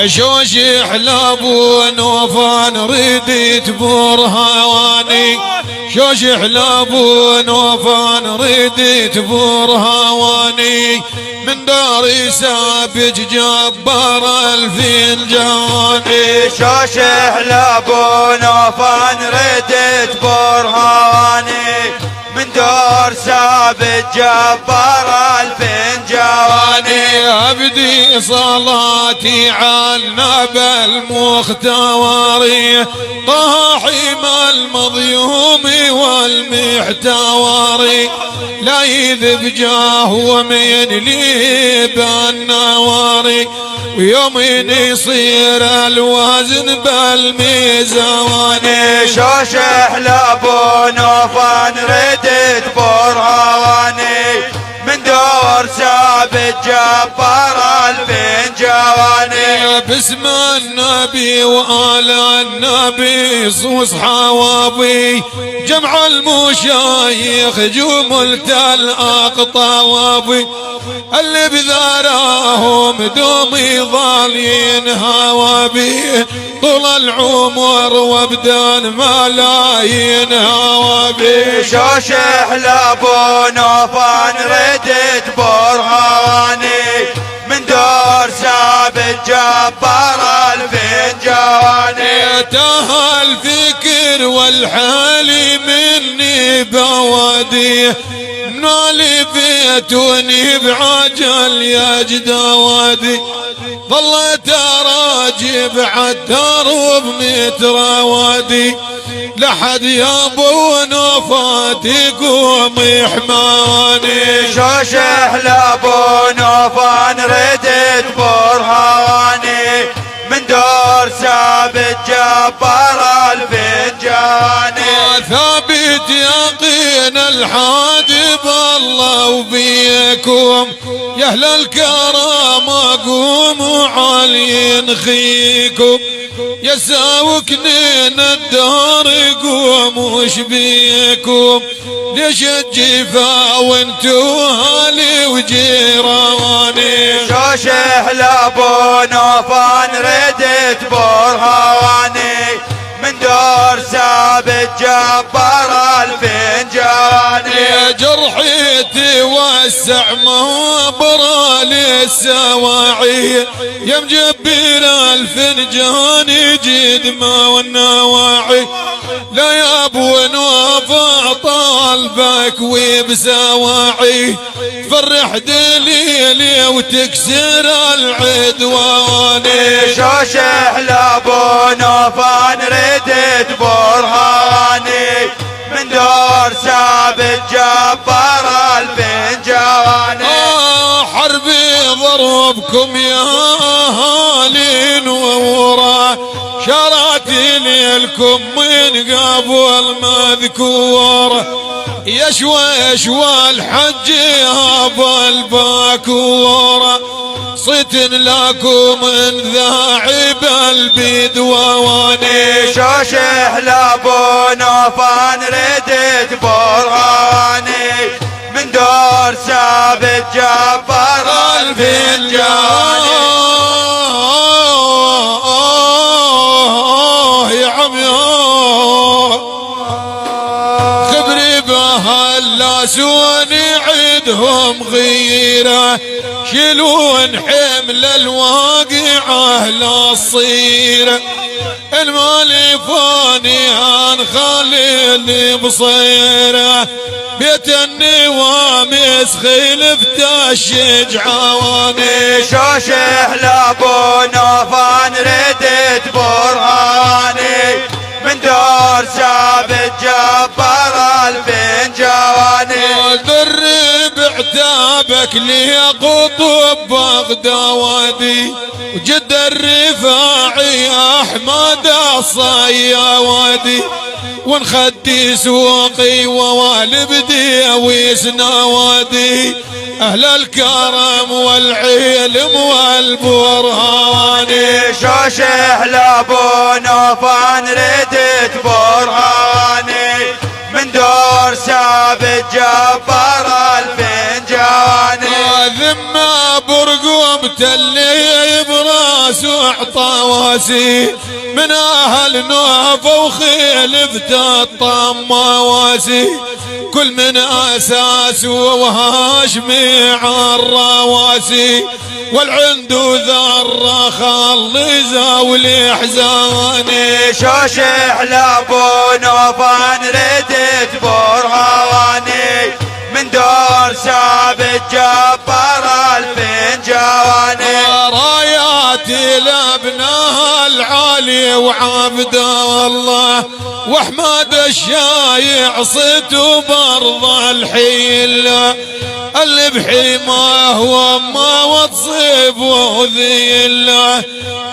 شوش حلاب ونوفان ردت برهواني شوش حلاب ونوفان ردت برهواني من دار سابج جبار الفنجاني شوش حلاب ونوفان ردت برهواني من دور سابت جبار الفنجاني أبدي صلاتي على النبي المختار طاحم المظيوم والمحتوار لا يذب جاه ومن لي بالنوار ويوم يصير الوزن بالميزان شوش حلاب ونوفان ردت برهواني من دور ثابت جبار الفنجواني باسم النبي وآل النبي صوص حوابي جمع المشايخ جملة الأقطوابي اللي بذراهم دومي ظالين هوابي طول العمر وابدان ملايين هوابي شوش حلاب ونوفان ردت برهواني من دور ثابت جبار الفنجواني تاه الفكر والحالي مني بوادي نالي بيتوني بعجل يجد وادي ظلت اراجب عالدرب متر وادي لحد يا ابو نوفات يقوم يحماني شوش حلاب ونوفان ردت برهواني من دور ثابت جبار الفنجاني ثابت يقين الحادي بالله وبيكم يا اهل الكرام قوموا عالين خيكم يا ساوكنين الدار قوموا شبيكم ليش الجفا وانتو هالي وجيراني شوش حلاب ونوفان ردت برهواني من دور ثابت جبار الفنجاني جرحي توسع مبرى للسواعي يا مجبر الفنجان جد ما والنواعي لا يا ابو نوفا طالبك وبسواعي فرح دليلي وتكسر العدواني شوش حلاب ونوفان ردت برهاني من دور ثابت جبار الفنجاني حربي ضربكم يا اهالي نورا شراتي ليلكم من قبل مذكور يشوى الحج هذا الباكور صيت لكم من ذاعب البدواني شوش حلاب ونوفان ردت برهاني من دور ثابت جبار الفنجاني يا عمي خبري بهاللاسون عدهم غيره شيلون حمل الواقعه للصير المالي فاني عن خليل بصيره بيت النوامس خلفت الشجعواني شوش حلاب ونوفان ردت برهاني من دور ثابت جبار الفنجواني درب عتابك لي قطب بغدادي وجد الرفاعي احمد الصياوادي ونخدي سوقي ووالبدي ويسنوادي اهل الكرم والعلم والبرهاني شوش حلاب ونوفان ردت برهاني من دور ثابت جبار الفنجاني ذم برقوم تلي براس واسع طواسي من اهل نوفه وخلفت الطمواسي كل من اساس وهاشمي عالرواسي والعند ذره خلي زاولي حزاني شوش حلاب ونوفان ردت برهاني من دور ثابت جبر الفنجواني راياتي لابنها العالي وعبد الله واحمد الشايع صيت برض الحيله اللي بحماه وما وتصيب وذيله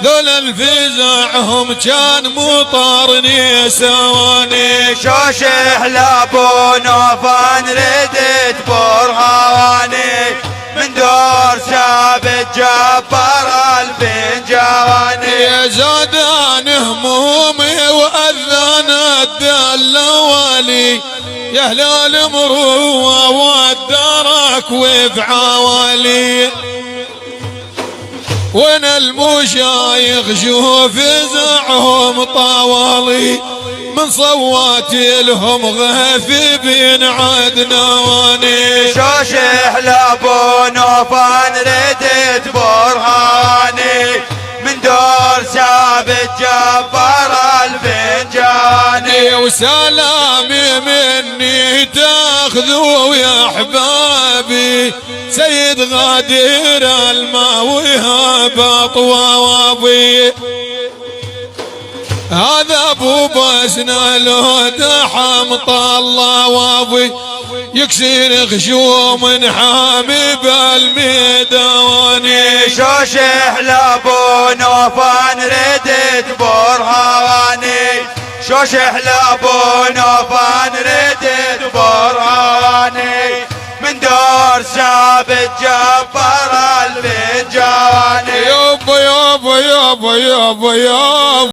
ذول الفزعهم كان مطارني سواني شوش حلاب ونوفان ردت برهاني من دور ثابت جبر الفنجواني زادان همومي واذان الدلوالي يا هلال مروه والدرك وفعوالي وين المشايخ شوف فزعهم طوالي من صواتي لهم غيث بين عدناني شوش حلاب ونوفان ردت برهاني من دور ثابت جبر الفنجاني وسلامي مني تاخذوا يا احبابي سيد غادر الماوي هبط وابي هذا ابو بسنا له دحم طلع وابي يكسر خشوم حامي بالميداني شوش حلاب ونوفان ردت برهاني شوش حلاب ونوفان ردت برهاني من دور ثابت جبر الفنجاني يابا يابا يابا يابا يابا